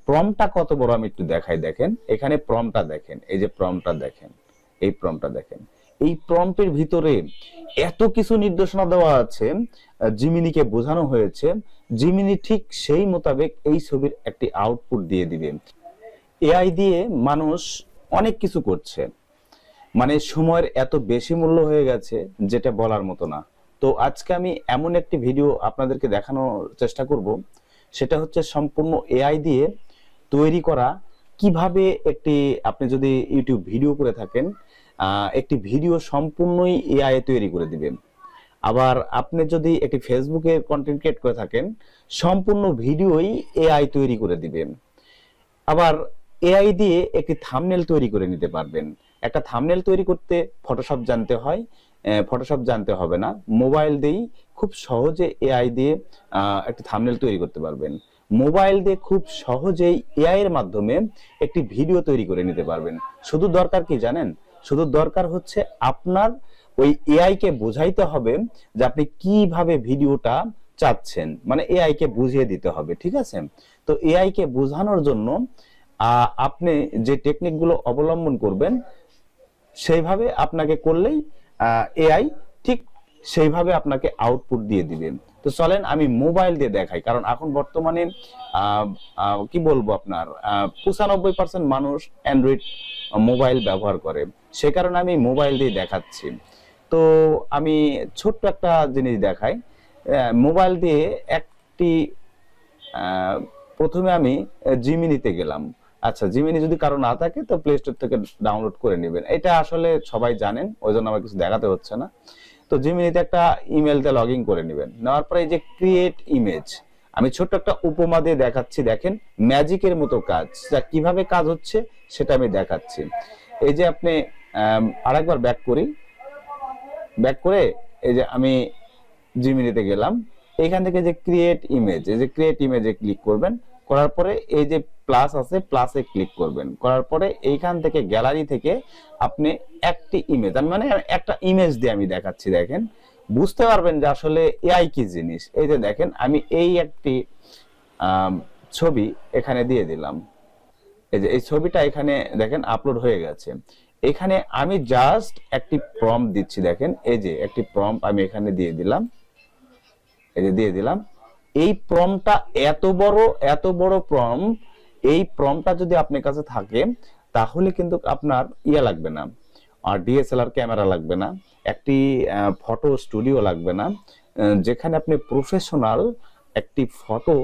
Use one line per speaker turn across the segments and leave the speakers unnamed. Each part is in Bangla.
প্রম্পটটা কত বড় আমি একটু দেখাই। দেখেন এখানে প্রম্পটটা দেখেন, এই যে প্রম্পটটা দেখেন, এই প্রম্পটটা দেখেন। এই প্রম্পটের ভিতরে এত কিছু নির্দেশনা দেওয়া আছে, জিমিনিকে বোঝানো হয়েছে, জিমিনি ঠিক সেই মোতাবেক এই ছবির একটি আউটপুট দিয়ে দিবে। এআই দিয়ে মানুষ অনেক কিছু করছে, মানে সময়ের এত বেশি মূল্য হয়ে গেছে যেটা বলার মতো না। তো আজকে আমি এমন একটি ভিডিও আপনাদেরকে দেখানোর চেষ্টা করব, সেটা হচ্ছে সম্পূর্ণ এআই দিয়ে তৈরি করা। কিভাবে একটি, আপনি যদি ইউটিউব ভিডিও করে থাকেন, একটি ভিডিও সম্পূর্ণই এআই তৈরি করে দিবেন। আবার আপনি যদি একটি ফেসবুকে কন্টেন্ট ক্রিয়েট করে থাকেন, সম্পূর্ণ ভিডিওই এআই তৈরি করে দিবেন। আবার এআই দিয়ে একটি থাম্বনেল তৈরি করে নিতে পারবেন। একটা থাম্বনেল তৈরি করতে ফটোশপ জানতে হয়, ফটোশপ জানতে হবে না, মোবাইল দিয়েই খুব সহজে এআই দিয়ে একটি থাম্বনেল তৈরি করতে পারবেন। মোবাইল দিয়ে খুব সহজেই এআই এর মাধ্যমে একটি ভিডিও তৈরি করে নিতে পারবেন। শুধু দরকার কি জানেন? শুধু দরকার হচ্ছে আপনার ওই এআই কে বোঝাইতে হবে যে আপনি কিভাবে ভিডিওটা চাচ্ছেন, মানে এআই কে বুঝিয়ে দিতে হবে, ঠিক আছে? তো এআই কে বোঝানোর জন্য আপনি যে টেকনিক গুলো অবলম্বন করবেন সেইভাবে আপনাকে করলেই এআই ঠিক সেইভাবে আপনাকে আউটপুট দিয়ে দিবে। তো চলেন আমি মোবাইল দিয়ে দেখাই, কারণ এখন বর্তমানে কি বলবো আপনার 95% মানুষ অ্যান্ড্রয়েড মোবাইল ব্যবহার করে, সে কারণে আমি মোবাইল দিয়ে দেখাচ্ছি। তো আমি ছোট্ট একটা জিনিস দেখাই মোবাইল দিয়ে। একটি প্রথমে আমি জিমিনিতে গেলাম। আচ্ছা, জিমিনি যদি কারো না থাকে তো প্লে স্টোর থেকে ডাউনলোড করে নেবেন, এটা আসলে সবাই জানেন, ওই জন্য আমার কিছু দেখাতে হচ্ছে না। তো জিমিনিতে একটা ইমেলতে লগ ইন করে নেবেন। নেওয়ার পরে এই যে ক্রিয়েট ইমেজ, আমি ছোট্ট একটা উপমা দিয়ে দেখাচ্ছি। দেখেন ম্যাজিকের মতো কাজ, যা কিভাবে কাজ হচ্ছে সেটা আমি দেখাচ্ছি। এই যে আপনি আরেকবার ব্যাক করি, ব্যাক করে এই যে আমি জিমিনিতে গেলাম। এখান থেকে যে ক্রিয়েট ইমেজ, এই যে ক্রিয়েট ইমেজে ক্লিক করবেন। করার পরে এই যে প্লাস আছে, প্লাসে ক্লিক করবেন। করার পরে এইখান থেকে গ্যালারি থেকে আপনি একটি ইমেজ, আমি মানে একটা ইমেজ দিয়ে আমি দেখাচ্ছি। দেখেন বুঝতে পারবেন যে আসলে এআই কি জিনিস। এই যে দেখেন আমি এই একটি ছবি এখানে দিয়ে দিলাম। এই যে এই ছবিটা এখানে দেখেন আপলোড হয়ে গেছে। এখানে আমি জাস্ট একটি প্রম্পট দিচ্ছি। দেখেন এই যে একটি প্রম্পট আমি এখানে দিয়ে দিলাম, এই যে দিয়ে দিলাম। এই প্রম্পটটা এত বড় প্রম্পট, এই প্রম্পটটা যদি আপনার কাছে থাকে তাহলে কিন্তু আপনার ইয়া লাগবে না, আর ডিএসএলআর ক্যামেরা লাগবে না, একটি ফটো স্টুডিও লাগবে না, যেখানে আপনি প্রফেশনাল একটি ফটো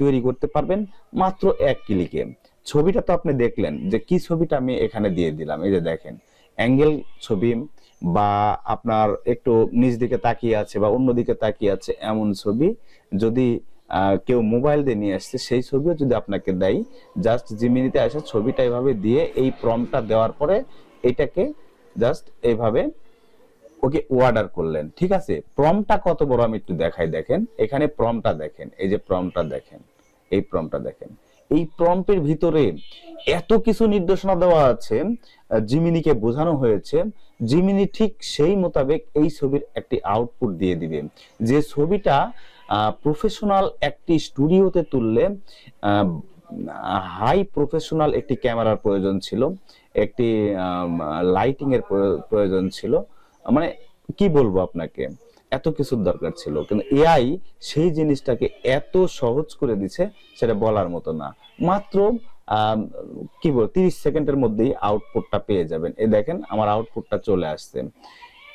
তৈরি করতে পারবেন মাত্র এক ক্লিকে। ছবিটা তো আপনি দেখলেন যে কি ছবিটা আমি এখানে দিয়ে দিলাম। এই যে দেখেন অ্যাঙ্গেল ছবি, বা আপনার একটু নিচ দিকে তাকিয়ে আছে বা অন্য দিকে তাকিয়ে আছে এমন ছবি যদি কেউ মোবাইল দিয়ে নিয়ে আসছে, সেই ছবিও যদি আপনাকে দেয়, জাস্ট জিমিনিতে আসে ছবিটা এইভাবে দিয়ে এই প্রম্পটটা দেওয়ার পরে এটাকে জাস্ট এইভাবে ওকে অর্ডার করলেন, ঠিক আছে? প্রম্পটটা কত বড় আমি একটু দেখাই। দেখেন এখানে প্রম্পটটা দেখেন, এই যে প্রম্পটটা দেখেন, এই প্রম্পটটা দেখেন। এই প্রম্পটের ভিতরে এত কিছু নির্দেশনা দেওয়া আছে, জিমিনিকে বোঝানো হয়েছে, জিমিনি ঠিক সেই মোতাবেক এই ছবির একটি আউটপুট দিয়ে দিবে। যে ছবিটা প্রফেশনাল একটি স্টুডিওতে তুললে হাই প্রফেশনাল একটি ক্যামেরার প্রয়োজন ছিল, একটি লাইটিং এর প্রয়োজন ছিল, মানে কি বলবো আপনাকে, এত কিছুর দরকার ছিল, কিন্তু এআই সেই জিনিসটাকে এত সহজ করে দিছে সেটা বলার মতো না। মাত্র কি বল 30 সেকেন্ডের মধ্যেই আউটপুটটা পেয়ে যাবেন। এই দেখেন আমার আউটপুটটা চলে আসছে।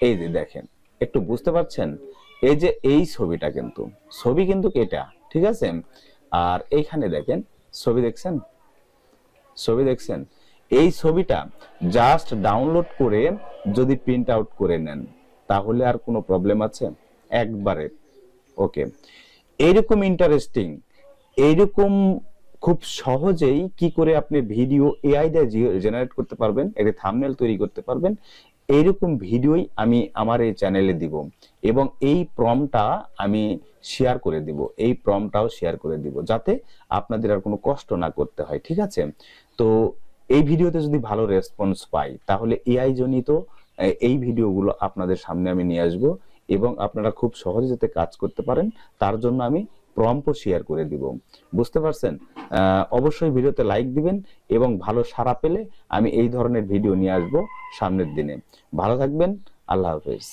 এই যে দেখেন, একটু বুঝতে পারছেন? এই যে এই ছবিটা কিন্তু ছবি কিন্তু এটা, ঠিক আছে? আর এইখানে দেখেন ছবি দেখছেন, ছবি দেখছেন? এই ছবিটা জাস্ট ডাউনলোড করে যদি প্রিন্ট আউট করে নেন তাহলে আর কোনো প্রবলেম আছে? একবারে ওকে। এইরকম ইন্টারেস্টিং, এইরকম খুব সহজেই কি করে আপনি ভিডিও এআই দিয়ে জেনারেট করতে পারবেন, একটা থাম্বনেল তৈরি করতে পারবেন, এইরকম ভিডিওই আমি আমার এই চ্যানেলে দিব, এবং এই প্রম্পটটা আমি শেয়ার করে দিব, এই প্রম্পটটাও শেয়ার করে দিব, যাতে আপনাদের আর কোনো কষ্ট না করতে হয়, ঠিক আছে? তো এই ভিডিওতে যদি ভালো রেসপন্স পাই তাহলে এআই জনিত এই ভিডিওগুলো আপনাদের সামনে আমি নিয়ে আসব, এবং আপনারা খুব সহজে যাতে কাজ করতে পারেন তার জন্য আমি প্রম্পটও শেয়ার করে দিব। বুঝতে পারছেন? অবশ্যই ভিডিওতে লাইক দিবেন এবং ভালো সাড়া পেলে আমি এই ধরনের ভিডিও নিয়ে আসবো সামনের দিনে। ভালো থাকবেন। আল্লাহ হাফেজ।